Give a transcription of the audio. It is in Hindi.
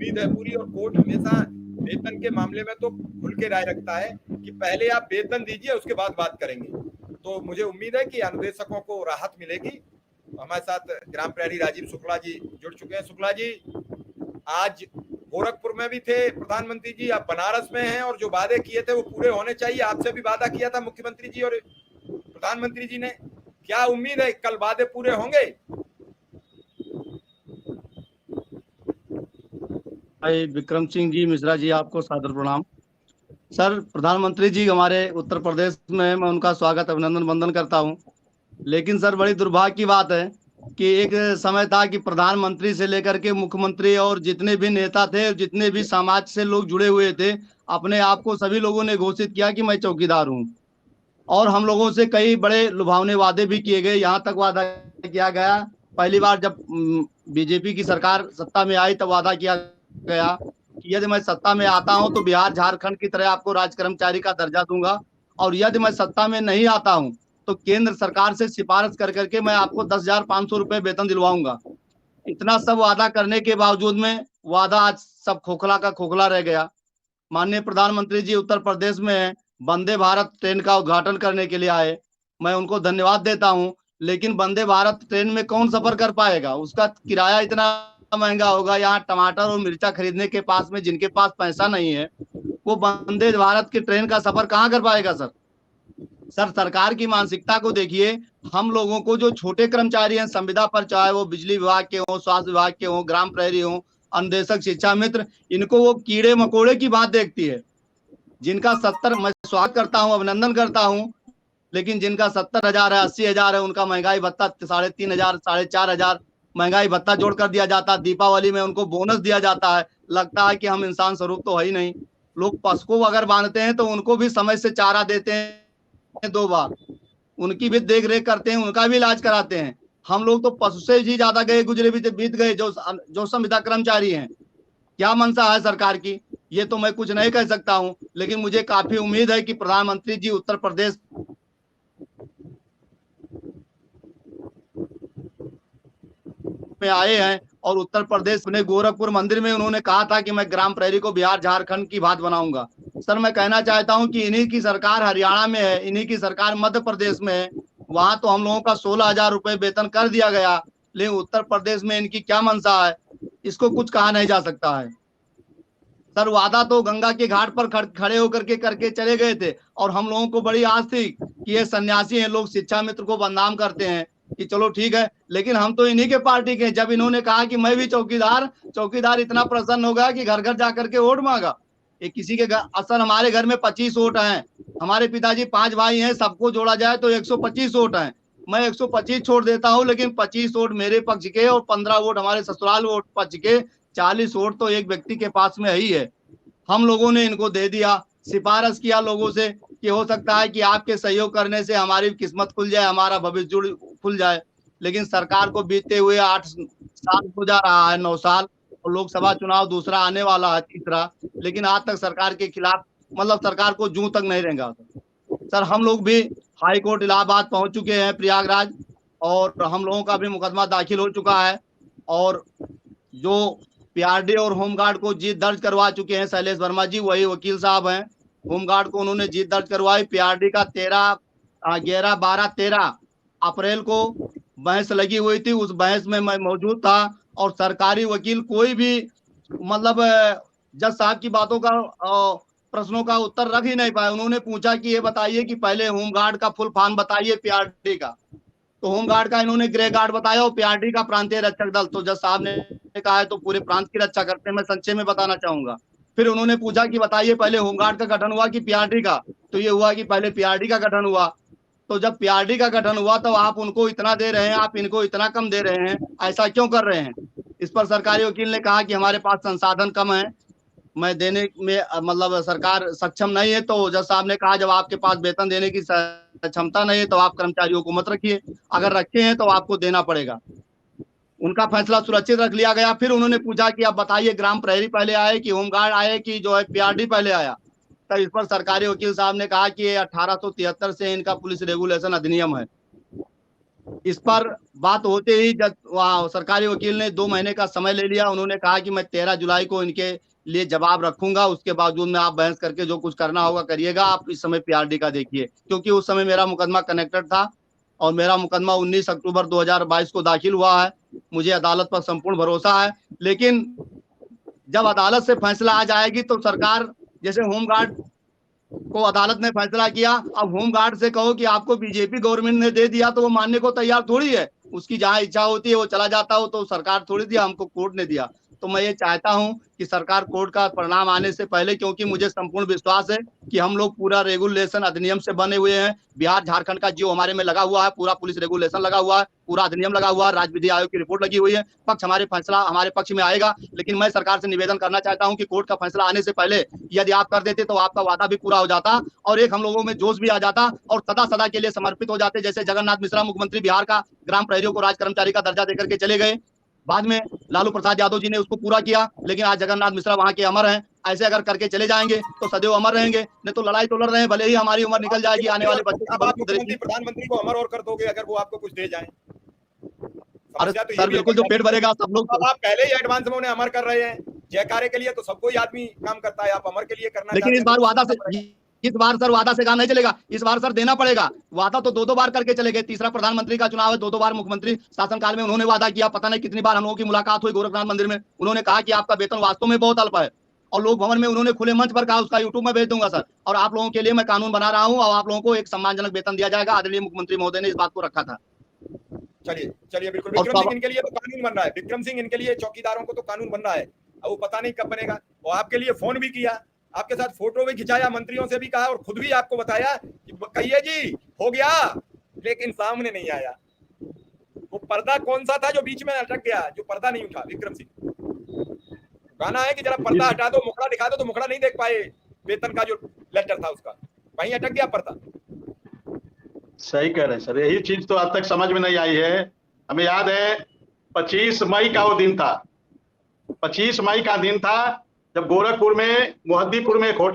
उम्मीद है पूरी, और कोर्ट हमेशा वेतन के मामले में तो खुल के राय रखता है कि पहले आप वेतन दीजिए, उसके बाद बात करेंगे। तो मुझे उम्मीद है कि अनुदेशकों को राहत मिलेगी। हमारे साथ ग्राम प्रहरी राजीव शुक्ला जी जुड़ चुके हैं। शुक्ला जी, आज गोरखपुर में भी थे प्रधानमंत्री जी, आप बनारस में हैं, और जो वादे किए थे वो पूरे होने चाहिए। आपसे भी वादा किया था मुख्यमंत्री जी और प्रधानमंत्री जी ने, क्या उम्मीद है कल वादे पूरे होंगे? भाई विक्रम सिंह जी मिश्रा जी, आपको सादर प्रणाम। सर, प्रधानमंत्री जी हमारे उत्तर प्रदेश में, मैं उनका स्वागत अभिनंदन वंदन करता हूं। लेकिन सर, बड़ी दुर्भाग्य की बात है कि एक समय था कि प्रधानमंत्री से लेकर के मुख्यमंत्री और जितने भी नेता थे, जितने भी समाज से लोग जुड़े हुए थे, अपने आप को सभी लोगों ने घोषित किया कि मैं चौकीदार हूं। और हम लोगों से कई बड़े लुभावने वादे भी किए गए। यहाँ तक वादा किया गया, पहली बार जब बीजेपी की सरकार सत्ता में आई तब वादा किया गया कि यदि मैं सत्ता में आता हूं तो बिहार झारखंड की तरह आपको राज्य कर्मचारी का दर्जा दूंगा, और यदि मैं सत्ता में नहीं आता हूं तो केंद्र सरकार से सिफारिश कर करके मैं आपको 10,500 रुपए वेतन दिलवाऊंगा। इतना सब वादा करने के बावजूद में वादा आज सब खोखला का खोखला रह गया। माननीय प्रधानमंत्री जी उत्तर प्रदेश में वंदे भारत ट्रेन का उद्घाटन करने के लिए आए, मैं उनको धन्यवाद देता हूं। लेकिन वंदे भारत ट्रेन में कौन सफर कर पाएगा? उसका किराया इतना महंगा होगा। यहाँ टमाटर और मिर्चा खरीदने के पास में जिनके पास पैसा नहीं है, वो वंदे भारत की ट्रेन का सफर कहाँ कर पाएगा? सर, सरकार की मानसिकता को देखिए। हम लोगों को जो छोटे कर्मचारी हैं संविदा पर, चाहे वो बिजली विभाग के हो, स्वास्थ्य विभाग के हो, ग्राम प्रहरी हो, अनुदेशक, शिक्षा मित्र, इनको वो कीड़े मकोड़े की बात देखती है। जिनका 70, मैं स्वागत करता हूं, अभिनंदन करता हूं, लेकिन जिनका 70,000 है, 80,000 है, उनका महंगाई भत्ता 3,500, 4,500 महंगाई भत्ता जोड़ कर दिया जाता है। दीपावली में उनको बोनस दिया जाता है। लगता है कि हम इंसान स्वरूप तो है ही नहीं। लोग पशु को अगर बांधते हैं तो उनको भी समय से चारा देते हैं 2 बार, उनकी भी देख रेख करते हैं, उनका भी इलाज कराते हैं। हम लोग तो पशु से ही ज्यादा गए गुजरे बीत गए जो संविदा कर्मचारी हैं। क्या मंशा है सरकार की, ये तो मैं कुछ नहीं कह सकता हूं। लेकिन मुझे काफी उम्मीद है कि प्रधानमंत्री जी उत्तर प्रदेश में आए हैं और उत्तर प्रदेश में गोरखपुर मंदिर में उन्होंने कहा था कि मैं ग्राम प्रहरी को बिहार झारखंड की बात बनाऊंगा। सर, मैं कहना चाहता हूं कि इन्हीं की सरकार हरियाणा में है, इन्हीं की सरकार मध्य प्रदेश में है। वहां तो हम लोगों का 16,000 रुपए वेतन कर दिया गया, लेकिन उत्तर प्रदेश में इनकी क्या मंशा है, इसको कुछ कहा नहीं जा सकता है। सर, वादा तो गंगा के घाट पर खड़े होकर के करके चले गए थे, और हम लोगों को बड़ी आस थी कि ये सन्यासी हैं। लोग शिक्षा मित्र को बदनाम करते हैं कि चलो ठीक है, लेकिन हम तो इन्हीं के पार्टी के। जब इन्होंने कहा कि मैं भी चौकीदार इतना प्रसन्न हो गया कि घर घर जाकर के वोट मांगा। ये किसी के असल हमारे घर में 25 वोट हैं। हमारे पिताजी 5 भाई हैं, सबको जोड़ा जाए तो 125 वोट हैं। मैं 125 छोड़ देता हूं, लेकिन 25 वोट मेरे पक्ष के और 15 वोट हमारे ससुराल वोट पक्ष के, 40 वोट तो एक व्यक्ति के पास में ही है। हम लोगों ने इनको दे दिया, सिफारिश किया लोगों से कि हो सकता है कि आपके सहयोग करने से हमारी किस्मत खुल जाए, हमारा भविष्य जुड़ खुल जाए। लेकिन सरकार को बीतते हुए 8 साल हो जा रहा है, 9 साल, और लोकसभा चुनाव दूसरा आने वाला है, तीसरा, लेकिन आज तक सरकार के खिलाफ, मतलब सरकार को जूं तक नहीं रेंगा। सर, हम लोग भी हाई कोर्ट इलाहाबाद पहुंच चुके हैं, प्रयागराज, और हम लोगों का भी मुकदमा दाखिल हो चुका है। और जो पीआरडी और होमगार्ड को जीत दर्ज करवा चुके हैं शैलेश वर्मा जी, वही वकील साहब हैं। होमगार्ड को उन्होंने जीत दर्ज करवाई। पीआरडी का 11, 12, 13 अप्रैल को बहस लगी हुई थी, उस बहस में मैं मौजूद था। और सरकारी वकील कोई भी, मतलब जज साहब की बातों का, प्रश्नों का उत्तर रख ही नहीं पाए। उन्होंने पूछा कि ये बताइए कि पहले होमगार्ड का फुल फॉर्म बताइए पीआरडी का। तो होमगार्ड का इन्होंने ग्रे गार्ड बताया, और पीआरडी का प्रांतीय रक्षक दल। तो जज साहब ने कहा है तो पूरे प्रांत की रक्षा करते हैं, मैं संक्षेप में बताना चाहूंगा। फिर उन्होंने पूछा कि बताइए पहले होमगार्ड का गठन हुआ कि पीआरडी का? तो ये हुआ कि पहले पीआरडी का गठन हुआ। तो जब पीआरडी का गठन हुआ तो आप उनको इतना दे रहे हैं, आप इनको इतना कम दे रहे हैं, ऐसा क्यों कर रहे हैं? इस पर सरकारी वकील ने कहा कि हमारे पास संसाधन कम है, मैं देने में, मतलब सरकार सक्षम नहीं है। तो जज साहब ने कहा जब आपके पास वेतन देने की क्षमता नहीं है तो आप कर्मचारियों को मत रखिए, अगर रखे हैं तो आपको देना पड़ेगा। उनका फैसला सुरक्षित रख लिया गया। फिर उन्होंने पूछा कि आप बताइए ग्राम प्रहरी पहले आए कि होमगार्ड आए कि जो है पीआरडी पहले आया? तो इस पर सरकारी वकील साहब ने कहा कि ये 1873 से इनका पुलिस रेगुलेशन अधिनियम है। इस पर बात होते ही जब सरकारी वकील ने 2 महीने का समय ले लिया। उन्होंने कहा कि मैं 13 जुलाई को इनके लिए जवाब रखूंगा, उसके बावजूद में आप बहस करके जो कुछ करना होगा करिएगा, आप इस समय पीआरडी का देखिए। क्योंकि उस समय मेरा मुकदमा कनेक्टेड था और मेरा मुकदमा 19 अक्टूबर 2022 को दाखिल हुआ है। मुझे अदालत पर संपूर्ण भरोसा है, लेकिन जब अदालत से फैसला आ जाएगी तो सरकार, जैसे होमगार्ड को अदालत ने फैसला किया, अब होमगार्ड से कहो कि आपको बीजेपी गवर्नमेंट ने दे दिया तो वो मानने को तैयार थोड़ी है। उसकी जहां इच्छा होती है वो चला जाता हो, तो सरकार थोड़ी दिया, हमको कोर्ट ने दिया। तो मैं ये चाहता हूं कि सरकार कोर्ट का परिणाम आने से पहले, क्योंकि मुझे संपूर्ण विश्वास है कि हम लोग पूरा रेगुलेशन अधिनियम से बने हुए हैं। बिहार झारखंड का जो हमारे में लगा हुआ है, पूरा पुलिस रेगुलेशन लगा हुआ है, पूरा अधिनियम लगा हुआ है, राज्य विधि आयोग की रिपोर्ट लगी हुई है। पक्ष हमारे फैसला हमारे पक्ष में आएगा। लेकिन मैं सरकार से निवेदन करना चाहता हूं कि कोर्ट का फैसला आने से पहले यदि आप कर देते तो आपका वादा भी पूरा हो जाता और एक हम लोगों में जोश भी आ जाता और सदा सदा के लिए समर्पित हो जाते। जैसे जगन्नाथ मिश्रा मुख्यमंत्री बिहार का ग्राम प्रहरियों को राज कर्मचारी का दर्जा देकर के चले गए, बाद में लालू प्रसाद यादव जी ने उसको पूरा किया, लेकिन आज जगन्नाथ मिश्रा वहां के अमर हैं। ऐसे अगर करके चले जाएंगे तो सदैव अमर रहेंगे। नहीं तो लड़ाई तो लड़ रहे हैं, भले ही हमारी उम्र निकल जाएगी, आने वाले बच्चे की अब आप बहुत मुख्यमंत्री प्रधानमंत्री को अमर और कर दोगे अगर वो आपको कुछ दे जाए। अरे समस्या तो ये सर भी है बिल्कुल, जो पेट भरेगा सब लोग। अब आप पहले ही एडवांस में उन्हें अमर कर रहे हैं। जयकारे के लिए तो सब कोई आदमी काम करता है, आप अमर के लिए करना लेकिन चाहते इस बार हैं वादा से, इस बार सर वादा से काम नहीं चलेगा। इस बार सर देना पड़ेगा। वादा तो 2-2 बार करके चले गए। तीसरा प्रधानमंत्री का चुनाव है, 2-2 बार मुख्यमंत्री शासनकाल में उन्होंने वादा किया। पता नहीं कितनी बार हम लोगों की मुलाकात हुई गोरखनाथ मंदिर में। उन्होंने कहा कि आपका वेतन वास्तव में बहुत अल्प है, और लोक भवन में उन्होंने खुले मंच पर कहा, उसका यूट्यूब में भेज दूंगा सर। और आप लोगों के लिए मैं कानून बना रहा हूं और आप लोगों को एक सम्मानजनक वेतन दिया जाएगा। आदरणीय मुख्यमंत्री महोदय ने इस बात को रखा था। चलिए चलिए, बिल्कुल विक्रम सिंह इनके लिए तो कानून बन रहा है। विक्रम सिंह इनके लिए चौकीदारों को तो कानून बन रहा है, अब वो पता नहीं कब बनेगा। और आपके लिए फोन भी किया, आपके साथ फोटो भी खिंचाया, मंत्रियों से भी कहा और खुद भी आपको बताया कि कहिए जी हो गया, लेकिन सामने नहीं आया। वो पर्दा कौन सा था जो बीच में अटक गया, जो पर्दा नहीं उठा? विक्रम सिंह गाना है कि जरा पर्दा हटा दो, मुखड़ा दिखा दो, तो मुखड़ा नहीं देख पाए। वेतन का जो लेटर था उसका वहीं अटक गया पर्दा। सही कह रहे हैं सर, यही चीज तो आज तक समझ में नहीं आई है। हमें याद है 25 मई का वो दिन था, 25 मई का दिन था जब गोरखपुर में, मोहद्दीपुर में एक होटल